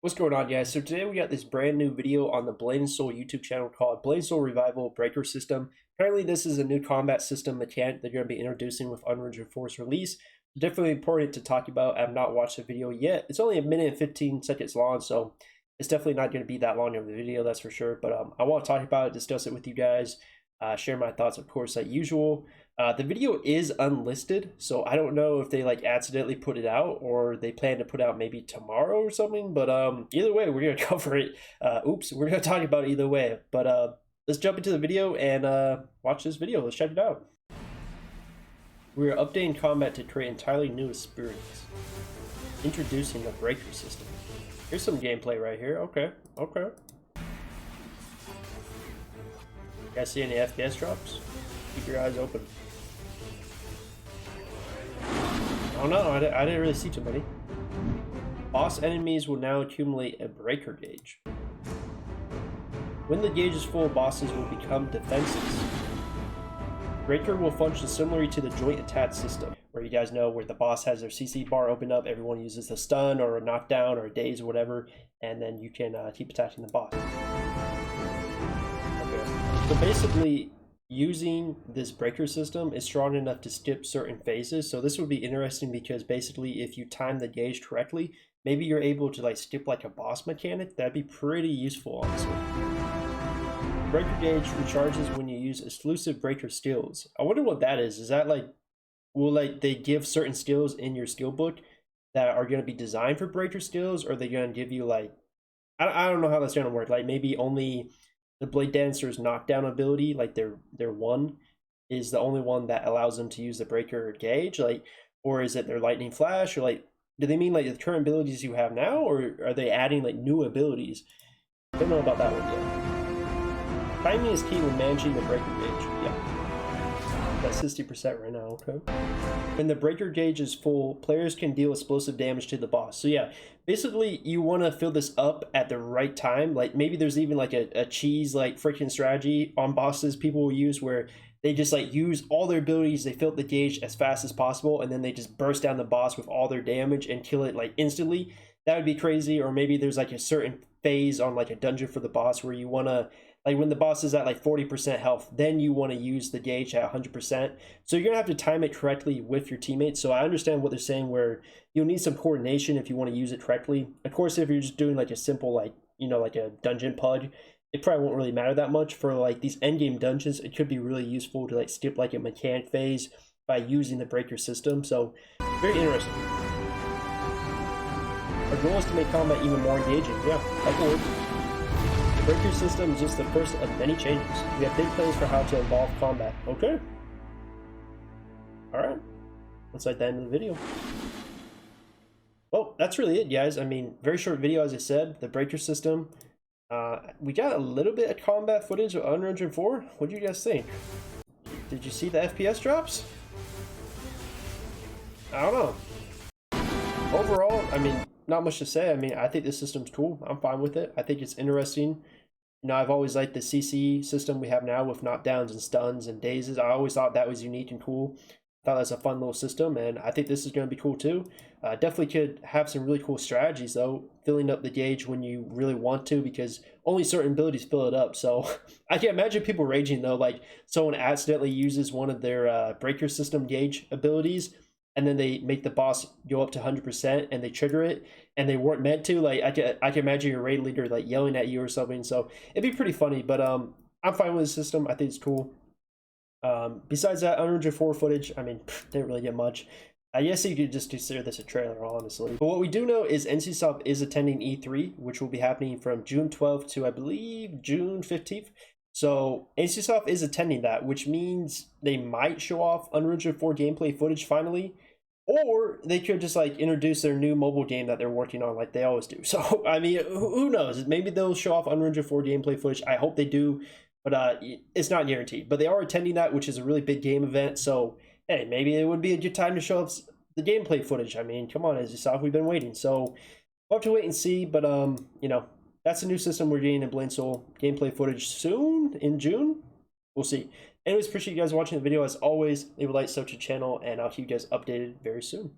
What's going on, guys? So today we got this brand new video on the Blade and Soul YouTube channel called Blade and Soul Revival Breaker System. Apparently this is a new combat system mechanic they're going to be introducing with Unreal 4's release. Definitely important to talk about. I have not watched the video yet. It's only a minute and 15 seconds long, so it's definitely not going to be that long of a video, that's for sure. But I want to talk about it, discuss it with you guys, share my thoughts, of course, like usual. The video is unlisted, so I don't know if they like accidentally put it out or they plan to put out maybe tomorrow or something. But either way, we're gonna cover it. We're gonna talk about it either way. But let's jump into the video and watch this video. Let's check it out. We are updating combat to create entirely new experience. Introducing the breaker system. Here's some gameplay right here. Okay. You guys see any FPS drops? Keep your eyes open. Oh no, I didn't really see too many. Boss enemies will now accumulate a breaker gauge. When the gauge is full, bosses will become defenses. Breaker will function similarly to the joint attack system, where you guys know where the boss has their CC bar open up, everyone uses a stun or a knockdown or a daze or whatever, and then you can keep attacking the boss. Okay. So basically, using this breaker system is strong enough to skip certain phases. So this would be interesting because basically if you time the gauge correctly, maybe you're able to like skip like a boss mechanic. That'd be pretty useful, honestly. Breaker gauge recharges when you use exclusive breaker skills. I wonder what that is. Is that like, will like they give certain skills in your skill book that are going to be designed for breaker skills, or are they going to give you like, I don't know how that's going to work. Like maybe only the Blade Dancer's knockdown ability, like their one, is the only one that allows them to use the breaker gauge, like, or is it their lightning flash, or like, do they mean like the current abilities you have now, or are they adding like new abilities? I don't know about that one yet. Timing is key when managing the breaker gauge. Yeah, that's 60% right now. Okay. When the breaker gauge is full, players can deal explosive damage to the boss. So yeah, basically you want to fill this up at the right time. Like maybe there's even like a cheese like freaking strategy on bosses people will use where they just like use all their abilities, they fill up the gauge as fast as possible, and then they just burst down the boss with all their damage and kill it like instantly. That would be crazy. Or maybe there's like a certain phase on like a dungeon for the boss where you want to, like when the boss is at like 40% health, then you want to use the gauge at 100%. So you're gonna have to time it correctly with your teammates. So I understand what they're saying where you'll need some coordination if you want to use it correctly. Of course, if you're just doing like a simple like, you know, like a dungeon pud, it probably won't really matter that much. For like these endgame dungeons, it could be really useful to like skip like a mechanic phase by using the breaker system. So very interesting. Our goal is to make combat even more engaging. Yeah, that can work. The breaker system is just the first of many changes. We have big plans for how to evolve combat. Okay. Alright. Looks like the end of the video. Well, that's really it, guys. I mean, very short video, as I said. The breaker system. We got a little bit of combat footage of Unreal 4. What do you guys think? Did you see the FPS drops? I don't know. Overall, I mean, not much to say. I mean, I think this system's cool. I'm fine with it. I think it's interesting. You know, I've always liked the CC system we have now with knockdowns and stuns and dazes. I always thought that was unique and cool. Thought that was a fun little system, and I think this is going to be cool too. Definitely could have some really cool strategies though, filling up the gauge when you really want to, because only certain abilities fill it up. So I can imagine people raging though, like someone accidentally uses one of their breaker system gauge abilities, and then they make the boss go up to 100% and they trigger it and they weren't meant to. Like I can imagine your raid leader like yelling at you or something. So it'd be pretty funny, but I'm fine with the system. I think it's cool. Besides that, Unreal 4 footage, I mean, didn't really get much. I guess you could just consider this a trailer, honestly. But what we do know is NCSoft is attending E3, which will be happening from June 12th to, I believe, June 15th. So NCSoft is attending that, which means they might show off Unreal 4 gameplay footage finally, or they could just like introduce their new mobile game that they're working on like they always do. So, I mean, who knows? Maybe they'll show off Unreal 4 gameplay footage. I hope they do. But it's not guaranteed. But they are attending that, which is a really big game event. So, hey, maybe it would be a good time to show up the gameplay footage. I mean, come on, as you saw, we've been waiting. So, we'll have to wait and see. But, you know, that's a new system we're getting in Blade and Soul. Gameplay footage soon, in June. We'll see. Anyways, appreciate you guys watching the video. As always, leave a like, sub to the channel, and I'll keep you guys updated very soon.